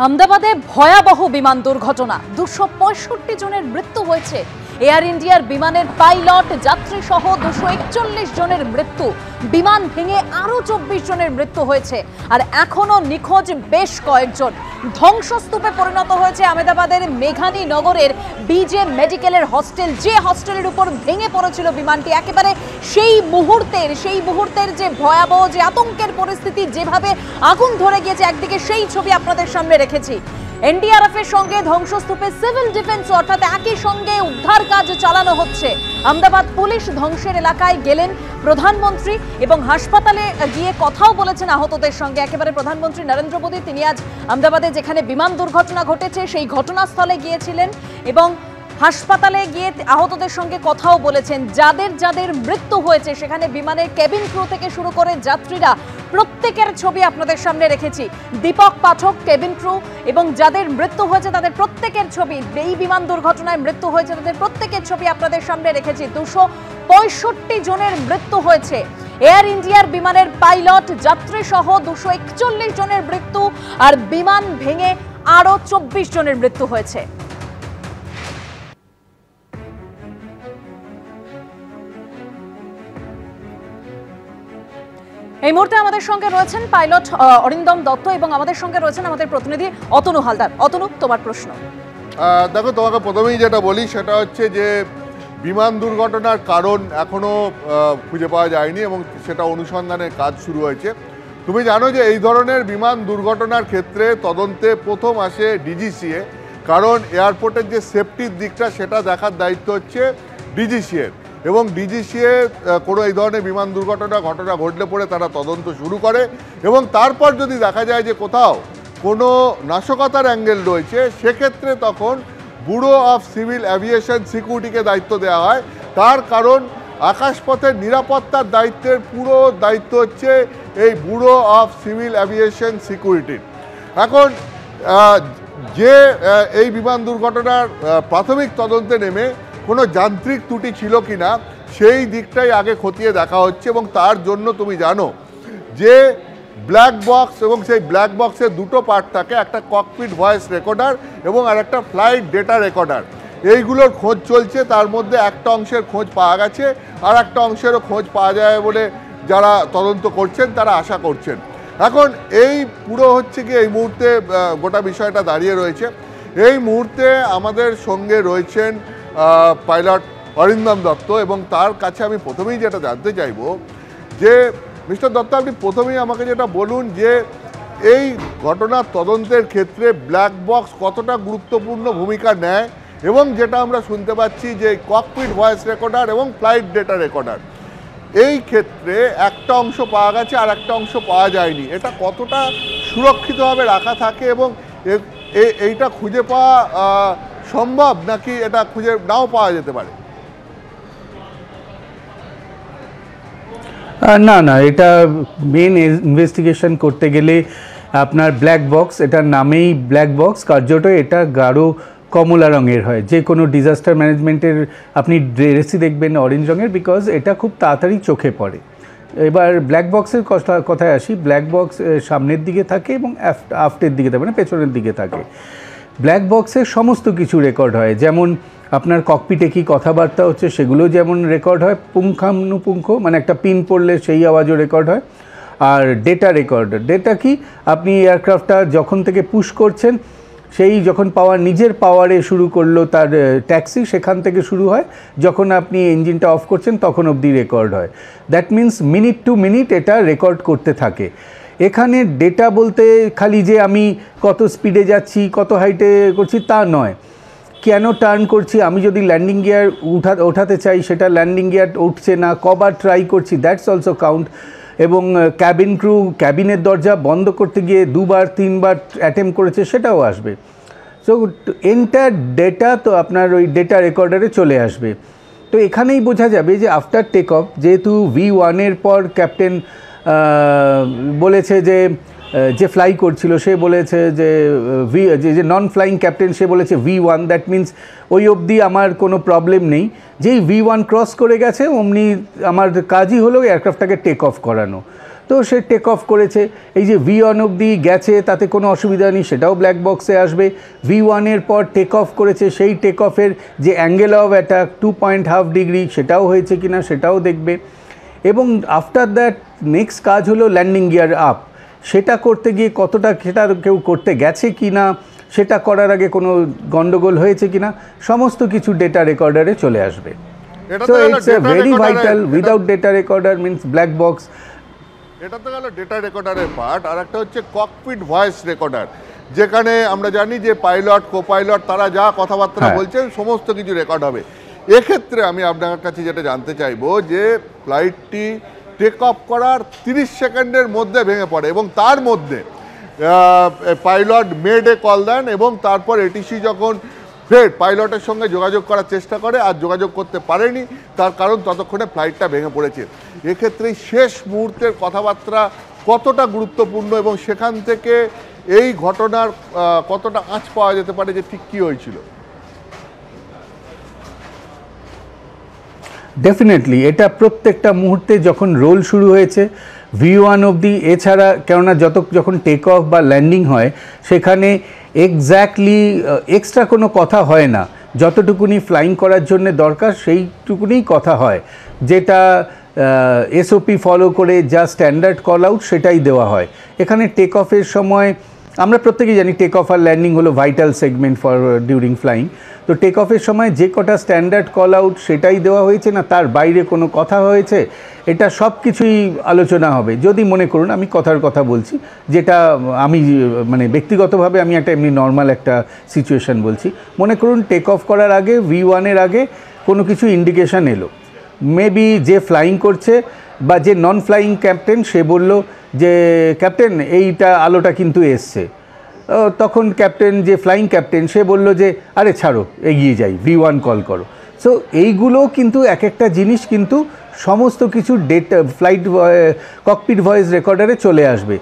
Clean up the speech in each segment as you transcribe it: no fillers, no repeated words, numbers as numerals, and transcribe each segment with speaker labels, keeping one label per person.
Speaker 1: আহমেদাবাদে ভয়াবহ বিমান দুর্ঘটনা 265 জনের মৃত্যু হয়েছে। এয়ার ইন্ডিয়ার বিমানের পাইলট যাত্রী সহ 241 জনের মৃত্যু। বিমান ভেঙে আরো 24 জনের মৃত্যু হয়েছে আর এখনো নিখোঁজ বেশ কয়েকজন। ধ্বংসস্তূপে পরিণত হয়েছে আহমেদাবাদের মেঘানী নগরের বিজে মেডিকেলের হস্টেল, যে হস্টেলের উপর ভেঙে পড়েছিল বিমানটি। একেবারে সেই মুহূর্তের যে ভয়াবহ, যে আতঙ্কের পরিস্থিতি, যেভাবে আগুন ধরে গিয়েছে একদিকে, সেই ছবি আপনাদের সামনে রেখেছি। এনডিআরএফ এর সঙ্গে ধ্বংসস্তূপে সিভিল ডিফেন্স অর্থাৎ একই সঙ্গে উদ্ধার কাজ চালানো হচ্ছে। আহমেদাবাদ পুলিশ ধ্বংসের এলাকায় গেলেন প্রধানমন্ত্রী এবং হাসপাতালে গিয়ে কথাও বলেছেন আহতদের সঙ্গে। একেবারে প্রধানমন্ত্রী নরেন্দ্র মোদী তিনি আজ আহমেদাবাদে যেখানে বিমান দুর্ঘটনা ঘটেছে সেই ঘটনাস্থলে গিয়েছিলেন এবং হাসপাতালে গিয়ে আহতদের সঙ্গে কথাও বলেছেন। যাদের যাদের মৃত্যু হয়েছে সেখানে বিমানের কেবিন ক্রু থেকে শুরু করে যাত্রীরা, প্রত্যেকের ছবি আপনাদের সামনে রেখেছি। দীপক পাঠক কেবিন ক্রু এবং যাদের মৃত্যু হয়েছে তাদের প্রত্যেকের ছবি, এই বিমান দুর্ঘটনায় মৃত্যু হয়েছে তাদের প্রত্যেকের ছবি আপনাদের সামনে রেখেছি। 265 জনের মৃত্যু হয়েছে। এয়ার ইন্ডিয়ার বিমানের পাইলট যাত্রী সহ 241 জনের মৃত্যু আর বিমান ভেঙে আরো 24 জনের মৃত্যু হয়েছে। এই মুহূর্তে আমাদের সঙ্গে রয়েছেন পাইলট অরিন্দম দত্ত এবং আমাদের সঙ্গে রয়েছেন আমাদের প্রতিনিধি অতনু হালদার। অতনু, তোমার প্রশ্ন।
Speaker 2: দেখো, তোমাকে প্রথমেই যেটা বলি সেটা হচ্ছে যে বিমান দুর্ঘটনার কারণ এখনো খুঁজে পাওয়া যায়নি এবং সেটা অনুসন্ধানের কাজ শুরু হয়েছে। তুমি জানো যে এই ধরনের বিমান দুর্ঘটনার ক্ষেত্রে তদন্তে প্রথম আসে ডিজিসিএ, কারণ এয়ারপোর্টের যে সেফটির দিকটা সেটা দেখার দায়িত্ব হচ্ছে ডিজিসিএর, এবং ডিজিসিএ কোনো এই ধরনের বিমান ঘটনা ঘটলে পরে তারা তদন্ত শুরু করে এবং তারপর যদি দেখা যায় যে কোথাও কোনো নাশকতার অ্যাঙ্গেল রয়েছে সেক্ষেত্রে তখন ব্যুরো অফ সিভিল অ্যাভিয়েশন সিকিউরিটিকে দায়িত্ব দেওয়া হয়। তার কারণ আকাশপথের নিরাপত্তার দায়িত্বের পুরো দায়িত্ব হচ্ছে এই ব্যুরো অফ সিভিল অ্যাভিয়েশন সিকিউরিটির। এখন যে এই বিমান দুর্ঘটনার প্রাথমিক তদন্তে নেমে কোনো যান্ত্রিক ত্রুটি ছিল কি না সেই দিকটাই আগে খতিয়ে দেখা হচ্ছে এবং তার জন্য তুমি জানো যে ব্ল্যাক বক্স, এবং সেই ব্ল্যাক বক্সের দুটো পার্ট থাকে, একটা ককপিট ভয়েস রেকর্ডার এবং আর একটা ফ্লাইট ডেটা রেকর্ডার। এইগুলোর খোঁজ চলছে, তার মধ্যে একটা অংশের খোঁজ পাওয়া গেছে আর একটা অংশেরও খোঁজ পাওয়া যায় বলে যারা তদন্ত করছেন তারা আশা করছেন। এখন এই পুরো হচ্ছে কি এই মুহূর্তে গোটা বিষয়টা দাঁড়িয়ে রয়েছে। এই মুহূর্তে আমাদের সঙ্গে রয়েছেন পাইলট অরিন্দম দত্ত এবং তার কাছে আমি প্রথমেই যেটা জানতে চাইব যে মিস্টার দত্ত, আপনি প্রথমেই আমাকে যেটা বলুন যে এই ঘটনার তদন্তের ক্ষেত্রে ব্ল্যাক বক্স কতটা গুরুত্বপূর্ণ ভূমিকা নেয় এবং যেটা আমরা শুনতে পাচ্ছি যে ককপিট ভয়েস রেকর্ডার এবং ফ্লাইট ডেটা রেকর্ডার, এই ক্ষেত্রে একটা অংশ পাওয়া গেছে আর একটা অংশ পাওয়া যায়নি, এটা কতটা সুরক্ষিতভাবে রাখা থাকে এবং এইটা খুঁজে পাওয়া সম্ভব নাকি এটা খুঁজে নাও পাওয়া যেতে পারে?
Speaker 3: না, এটা মেন ইনভেস্টিগেশন করতে গেলে আপনার ব্ল্যাক বক্স, এটার নামেই ব্ল্যাক বক্স, কার্যত এটা গাঢ় কমলা রঙের হয়। যে কোনো ডিজাস্টার ম্যানেজমেন্টের আপনি ড্রেসই দেখবেন অরেঞ্জ রঙের, বিকজ এটা খুব তাড়াতাড়ি চোখে পড়ে। এবার ব্ল্যাক বক্সের কথায় আসি। ব্ল্যাক বক্স সামনের দিকে থাকে এবং আফটের দিকে থাকে, মানে পেছনের দিকে থাকে। ব্ল্যাক বক্সের সমস্ত কিছু রেকর্ড হয়, যেমন আপনার ককপিটে কী কথাবার্তা হচ্ছে সেগুলো যেমন রেকর্ড হয় পুঙ্খানুপুঙ্খ, মানে একটা পিন পড়লে সেই আওয়াজও রেকর্ড হয়। আর ডেটা কি, আপনি এয়ারক্রাফটটা যখন থেকে পুশ করছেন, সেই যখন নিজের পাওয়ারে শুরু করলো তার ট্যাক্সি, সেখান থেকে শুরু হয়, যখন আপনি ইঞ্জিনটা অফ করছেন তখন অবধি রেকর্ড হয়। That means minute to minute এটা রেকর্ড করতে থাকে। এখানে ডেটা বলতে খালি যে আমি কত স্পিডে যাচ্ছি, কত হাইটে করছি তা নয়, কেন টার্ন করছি, আমি যদি ল্যান্ডিং গিয়ার ওঠাতে চাই সেটা ল্যান্ডিং গিয়ার উঠছে না, কবার ট্রাই করছি, দ্যাটস অলসো কাউন্ট। এবং ক্যাবিন ক্রু ক্যাবিনের দরজা বন্ধ করতে গিয়ে 2বার 3বার অ্যাটেম্প করেছে সেটাও আসবে। সো এন্টার ডেটা তো আপনার ওই ডেটা রেকর্ডারে চলে আসবে। তো এখানেই বোঝা যাবে যে আফটার টেক অফ, যেহেতু V1-এর পর ক্যাপ্টেন বলেছে যে ফ্লাই করছিল সে বলেছে যে নন ফ্লাইং ক্যাপ্টেন সে বলেছে V1, দ্যাট মিন্স ওই অবধি আমার কোনো প্রবলেম নেই। যেই V1 ক্রস করে গেছে অমনি আমার কাজই হলো এয়ারক্রাফটটাকে টেক অফ করানো। তো সে টেক অফ করেছে, এই যে V1 অবধি গেছে তাতে কোনো অসুবিধা নেই, সেটাও ব্ল্যাক বক্সে আসবে। V1-এর পর টেক অফ করেছে, সেই টেক অফের যে অ্যাঙ্গেল অফ অ্যাটাক 2.5 ডিগ্রি সেটাও হয়েছে কিনা সেটাও দেখবে। এবং আফটার দ্যাট নেক্সট কাজ হলো ল্যান্ডিং গিয়ার আপ, সেটা করতে গিয়ে কতটা সেটা কেউ করতে গেছে কি না, সেটা করার আগে কোনো গন্ডগোল হয়েছে কিনা, সমস্ত কিছু ডেটা রেকর্ডারে চলে আসবে। So it's a very vital, without data recorder means black box.
Speaker 2: এটা তো গেল ডেটা রেকর্ডারের পার্ট। আর একটা হচ্ছে ককপিট ভয়েস রেকর্ডার, যেখানে আমরা জানি যে পাইলট কোপাইলট তারা যা কথাবার্তা বলছেন সমস্ত কিছু রেকর্ড হবে। এক্ষেত্রে আমি আপনার কাছে যেটা জানতে চাইবো যে ফ্লাইটটি টেক অফ করার 30 সেকেন্ডের মধ্যে ভেঙে পড়ে এবং তার মধ্যে পাইলট মেডে কল দেন এবং তারপর এটিসি যখন ফের পাইলটের সঙ্গে যোগাযোগ করার চেষ্টা করে আর যোগাযোগ করতে পারেনি, তার কারণ ততক্ষণে ফ্লাইটটা ভেঙে পড়েছে। এক্ষেত্রে শেষ মুহূর্তের কথাবার্তা কতটা গুরুত্বপূর্ণ এবং সেখান থেকে এই ঘটনার কতটা আঁচ পাওয়া যেতে পারে যে ঠিক কী হয়েছিল?
Speaker 3: ডেফিনেটলি এটা প্রত্যেকটা মুহূর্তে যখন রোল শুরু হয়েছে V1 অবধি, এছাড়া কেননা যখন টেক অফ বা ল্যান্ডিং হয় সেখানে এক্স্যাক্টলি এক্সট্রা কোনো কথা হয় না, যতটুকুনি ফ্লাইং করার জন্য দরকার সেইটুকুনি কথা হয়, যেটা SOP ফলো করে যা স্ট্যান্ডার্ড কল আউট সেটাই দেওয়া হয়। এখানে টেক অফের সময় আমরা প্রত্যেকেই জানি টেক অফ আর ল্যান্ডিং হলো vital segment for during flying. তো টেক অফের সময় যে কটা স্ট্যান্ডার্ড কল আউট সেটাই দেওয়া হয়েছে, না তার বাইরে কোনো কথা হয়েছে, এটা সব কিছুই আলোচনা হবে। যদি মনে করুন, আমি কথার কথা বলছি, যেটা আমি মানে ব্যক্তিগতভাবে আমি একটা এমনি নর্মাল একটা সিচুয়েশান বলছি। মনে করুন টেক অফ করার আগে V1-এর আগে কোনো কিছু ইন্ডিকেশান এলো, মেবি যে ফ্লাইং করছে বা যে নন ফ্লাইং ক্যাপ্টেন সে বলল যে ক্যাপ্টেন এইটা আলোটা কিন্তু এসছে, তখন ক্যাপ্টেন যে ফ্লাইং ক্যাপ্টেন সে বলল যে আরে ছাড়ো এগিয়ে যাই, V1 কল করো। সো এইগুলো কিন্তু এক একটা জিনিস কিন্তু সমস্ত কিছু ডেটা ফ্লাইট ককপিট ভয়েস রেকর্ডারে চলে আসবে।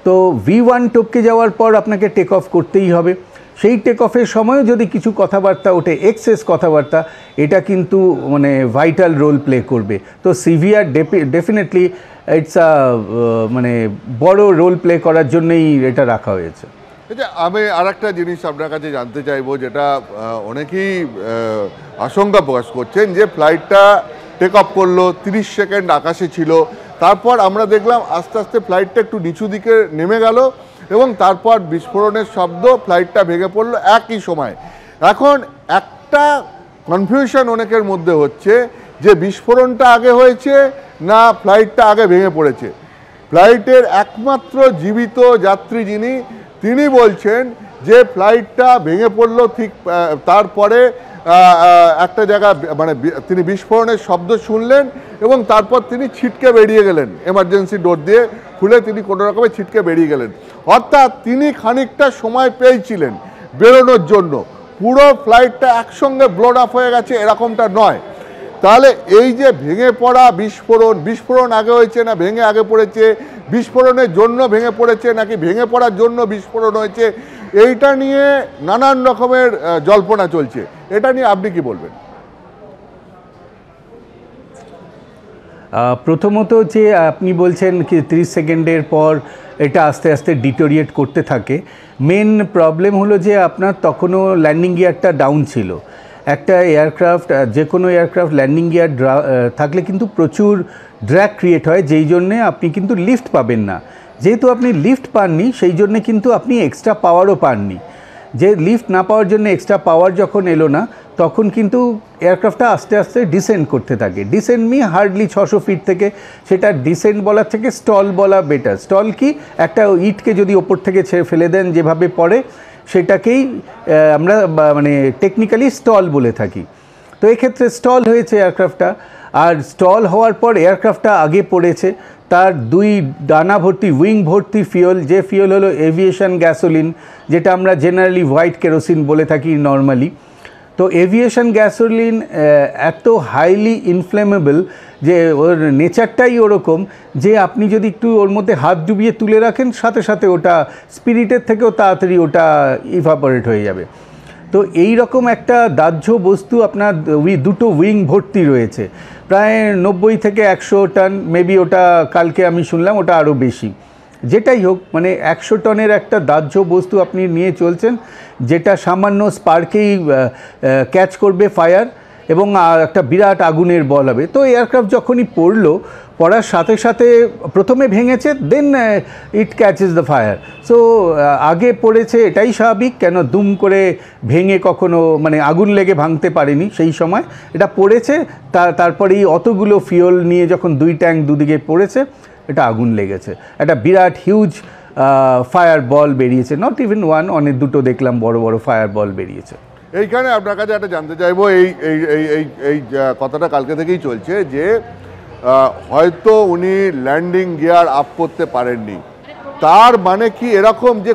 Speaker 3: তো V1 টপকে যাওয়ার পর আপনাকে টেক অফ করতেই হবে। সেই টেক অফের সময়ও যদি কিছু কথাবার্তা ওঠে, এক্সেস কথাবার্তা, এটা কিন্তু মানে ভাইটাল রোল প্লে করবে। তো সিভিআর ডেফিনেটলি ইটস মানে বড় রোল প্লে করার জন্যই এটা রাখা হয়েছে।
Speaker 2: আমি আর একটা জিনিস আপনার কাছে জানতে চাইবো, যেটা অনেকেই আশঙ্কা প্রকাশ করছেন যে ফ্লাইটটা টেক অফ করলো, 30 সেকেন্ড আকাশে ছিল, তারপর আমরা দেখলাম আস্তে আস্তে ফ্লাইটটা একটু নিচু দিকে নেমে গেল এবং তারপর বিস্ফোরণের শব্দ, ফ্লাইটটা ভেঙে পড়লো একই সময়। এখন একটা কনফিউশন অনেকের মধ্যে হচ্ছে যে বিস্ফোরণটা আগে হয়েছে না ফ্লাইটটা আগে ভেঙে পড়েছে। ফ্লাইটের একমাত্র জীবিত যাত্রী যিনি, তিনি বলছেন যে ফ্লাইটটা ভেঙে পড়লো ঠিক তারপরে একটা জায়গা মানে তিনি বিস্ফোরণের শব্দ শুনলেন এবং তারপর তিনি ছিটকে বেরিয়ে গেলেন, এমার্জেন্সি ডোর দিয়ে খুলে তিনি কোনো রকমে ছিটকে বেরিয়ে গেলেন। অর্থাৎ তিনি খানিকটা সময় পেয়েছিলেন বেরোনোর জন্য, পুরো ফ্লাইটটা একসঙ্গে ব্লোড অফ হয়ে গেছে এরকমটা নয়। তাহলে এই যে ভেঙে পড়া বিস্ফোরণ আগে হয়েছে না ভেঙে আগে পড়েছে, বিস্ফোরণের জন্য ভেঙে পড়েছে নাকি ভেঙে পড়ার জন্য বিস্ফোরণ হয়েছে, এইটা নিয়ে নানান রকমের জল্পনা চলছে। এটা নিয়ে আপনি কি বলবেন?
Speaker 3: প্রথমত যে আপনি বলছেন কি 30 সেকেন্ডের পর এটা আস্তে আস্তে ডিটোরিয়েট করতে থাকে, মেন প্রবলেম হলো যে আপনার তখনও ল্যান্ডিং গিয়ারটা ডাউন ছিল। একটা এয়ারক্রাফট, যে কোনো এয়ারক্রাফট ল্যান্ডিং গিয়ার থাকলে কিন্তু প্রচুর ড্র্যাগ ক্রিয়েট হয়, যেই জন্যে আপনি কিন্তু লিফট পাবেন না। যেহেতু আপনি লিফট পাননি সেই জন্যে কিন্তু আপনি এক্সট্রা পাওয়ারও পাননি। যে লিফট না পাওয়ার জন্য এক্সট্রা পাওয়ার যখন এলো না, তখন কিন্তু এয়ারক্রাফটটা আস্তে আস্তে ডিসেন্ড করতে থাকে। ডিসেন্ড হার্ডলি 600 ফিট থেকে, সেটা ডিসেন্ড বলার থেকে স্টল বলা বেটার। স্টল কি, একটা ইটকে যদি ওপর থেকে ফেলে দেন যেভাবে পড়ে, সেটাকেই আমরা মানে টেকনিক্যালি স্টল বলে থাকি। তো এক্ষেত্রে স্টল হয়েছে এয়ারক্রাফটটা, আর স্টল হওয়ার পর এয়ারক্রাফটটা আগে পড়েছে, তার 2 ডানা ভর্তি উইং ভর্তি ফিউল, যে ফিউল হলো এভিয়েশন গ্যাসোলিন, যেটা আমরা জেনারেলি হোয়াইট কেরোসিন বলে থাকি নর্মালি। তো এভিয়েশন গ্যাসোলিন এত হাইলি ইনফ্লেমেবল যে ওর নেচারটাই ওরকম যে আপনি যদি একটু ওর মধ্যে হাত ডুবিয়ে তুলে রাখেন, সাথে সাথে ওটা স্পিরিটের থেকেও তাড়াতাড়ি ওটা ইভাপোরেট হয়ে যাবে। তো এই রকম একটা দাহ্য বস্তু আপনার দুটো উইং ভর্তি রয়েছে, প্রায় 90 থেকে 100 টন, মেবি ওটা কালকে আমি শুনলাম ওটা আরও বেশি। যেটাই হোক, মানে 100 টনের একটা দাহ্য বস্তু আপনি নিয়ে চলছেন, যেটা সামান্য স্পার্কেই ক্যাচ করবে ফায়ার, এবং একটা বিরাট আগুনের বল হবে। তো এয়ারক্রাফট যখনই পড়ার সাথে সাথে প্রথমে ভেঙেছে, দেন ইট ক্যাচেস দ্য ফায়ার। সো আগে পড়েছে, এটাই স্বাভাবিক, কেন দুম করে ভেঙে কখনো মানে আগুন লেগে ভাঙতে পারেনি সেই সময়, এটা পড়েছে। তারপরেই অতগুলো ফিউল নিয়ে যখন 2 ট্যাঙ্ক দুদিকে পড়েছে, এটা আগুন লেগেছে, একটা বিরাট হিউজ ফায়ার বল বেরিয়েছে, নট ইভেন ওয়ান, অনেক দুটো দেখলাম বড় বড় ফায়ার বল বেরিয়েছে।
Speaker 2: এইখানে আপনার কাছে একটা জানতে চাইবো, এই কথাটা কালকে থেকেই চলছে যে হয়তো উনি ল্যান্ডিং গিয়ার আপ করতে পারেননি, তার মানে কি এরকম যে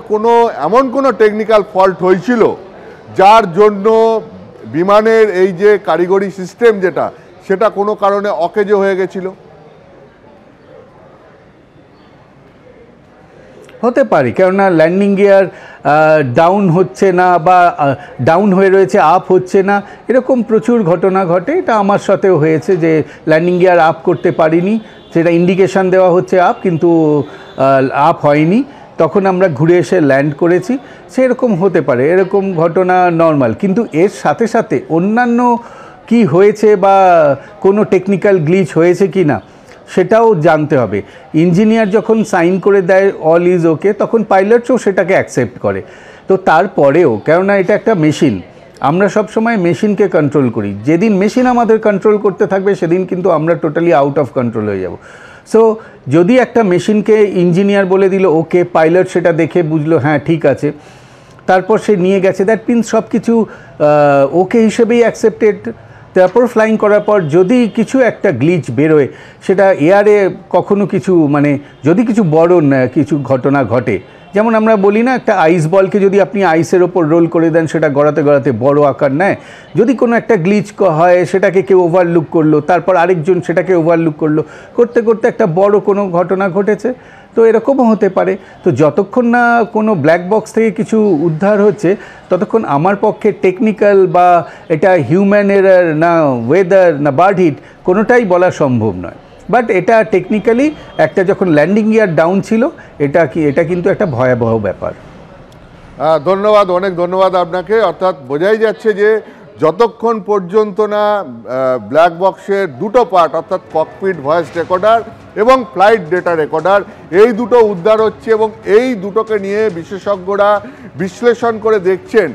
Speaker 2: এমন কোনো টেকনিক্যাল ফল্ট হয়েছিল যার জন্য বিমানের এই যে কারিগরি সিস্টেম সেটা কোনো কারণে অকেজো হয়ে গেছিল?
Speaker 3: হতে পারে, কেননা ল্যান্ডিং গিয়ার ডাউন হচ্ছে না বা ডাউন হয়ে রয়েছে, আপ হচ্ছে না, এরকম প্রচুর ঘটনা ঘটে। এটা আমার সাথেও হয়েছে যে ল্যান্ডিং গিয়ার আপ করতে পারিনি, সেটা ইন্ডিকেশান দেওয়া হচ্ছে আপ, কিন্তু আপ হয়নি, তখন আমরা ঘুরে এসে ল্যান্ড করেছি। সেরকম হতে পারে, এরকম ঘটনা নর্মাল। কিন্তু এর সাথে সাথে অন্যান্য কি হয়েছে বা কোনো টেকনিক্যাল গ্লিচ হয়েছে কি না সেটাও জানতে হবে। ইঞ্জিনিয়ার যখন সাইন করে দেয় অল ইজ ওকে, তখন পাইলটসও সেটাকে অ্যাকসেপ্ট করে। তো তারপরেও, কেননা এটা একটা মেশিন, আমরা সব সময় মেশিনকে কন্ট্রোল করি, যেদিন মেশিন আমাদের কন্ট্রোল করতে থাকবে সেদিন কিন্তু আমরা টোটালি আউট অফ কন্ট্রোল হয়ে যাব। সো যদি একটা মেশিনকে ইঞ্জিনিয়ার বলে দিল ওকে, পাইলট সেটা দেখে বুঝলো হ্যাঁ ঠিক আছে, তারপর সে নিয়ে গেছে, দ্যাট মিনস সব কিছু ওকে হিসেবেই অ্যাকসেপ্টেড। তারপর ফ্লাইং করার পর যদি কিছু একটা গ্লিচ বেরোয়, সেটা এয়ারে কখনো কিছু মানে যদি কিছু বড় কিছু ঘটনা ঘটে, যেমন আমরা বলি না, একটা আইস বলকে যদি আপনি আইসের ওপর রোল করে দেন, সেটা গড়াতে গড়াতে বড় আকার নেয়। যদি কোনো একটা গ্লিচ হয়, সেটাকে কেউ ওভারলুক করলো, তারপর আরেকজন সেটাকে ওভারলুক করলো, করতে করতে একটা বড় কোনো ঘটনা ঘটেছে। তো এরকমও হতে পারে। তো যতক্ষণ না কোনো ব্ল্যাক বক্স থেকে কিছু উদ্ধার হচ্ছে, ততক্ষণ আমার পক্ষে টেকনিক্যাল বা এটা হিউম্যান এরার না ওয়েদার না বার্ড হিট কোনোটাই বলা সম্ভব নয়। বাট এটা টেকনিক্যালি একটা যখন ল্যান্ডিং গিয়ার ডাউন ছিল, এটা কিন্তু একটা ভয়াবহ ব্যাপার।
Speaker 2: ধন্যবাদ, অনেক ধন্যবাদ আপনাকে। অর্থাৎ বোঝাই যাচ্ছে যে যতক্ষণ পর্যন্ত না ব্ল্যাক বক্সের দুটো পার্ট, অর্থাৎ ককপিট ভয়েস রেকর্ডার এবং ফ্লাইট ডেটা রেকর্ডার, এই দুটো উদ্ধার হচ্ছে এবং এই দুটোকে নিয়ে বিশেষজ্ঞরা বিশ্লেষণ করে দেখছেন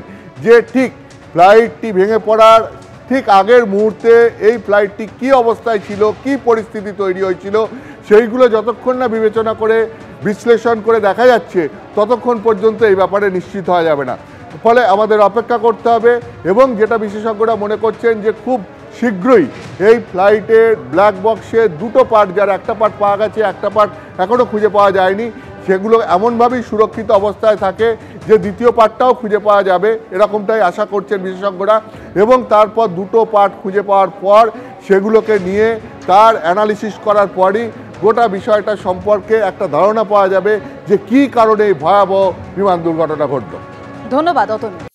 Speaker 2: যে ঠিক ফ্লাইটটি ভেঙে পড়ার ঠিক আগের মুহূর্তে এই ফ্লাইটটি কী অবস্থায় ছিল, কী পরিস্থিতি তৈরি হয়েছিল, সেইগুলো যতক্ষণ না বিবেচনা করে বিশ্লেষণ করে দেখা যাচ্ছে, ততক্ষণ পর্যন্ত এই ব্যাপারে নিশ্চিত হওয়া যাবে না। ফলে আমাদের অপেক্ষা করতে হবে, এবং যেটা বিশেষজ্ঞরা মনে করছেন যে খুব শীঘ্রই এই ফ্লাইটের ব্ল্যাক বক্সে দুটো পার্ট, যার একটা পার্ট পাওয়া গেছে, একটা পার্ট এখনও খুঁজে পাওয়া যায়নি, সেগুলো এমনভাবেই সুরক্ষিত অবস্থায় থাকে যে দ্বিতীয় পার্টটাও খুঁজে পাওয়া যাবে, এরকমটাই আশা করছেন বিশেষজ্ঞরা। এবং তারপর দুটো পার্ট খুঁজে পাওয়ার পর সেগুলোকে নিয়ে তার অ্যানালিসিস করার পরই গোটা বিষয়টা সম্পর্কে একটা ধারণা পাওয়া যাবে যে কী কারণে এই ভয়াবহ বিমান দুর্ঘটনা ঘটল।
Speaker 1: ধন্যবাদ অতনু।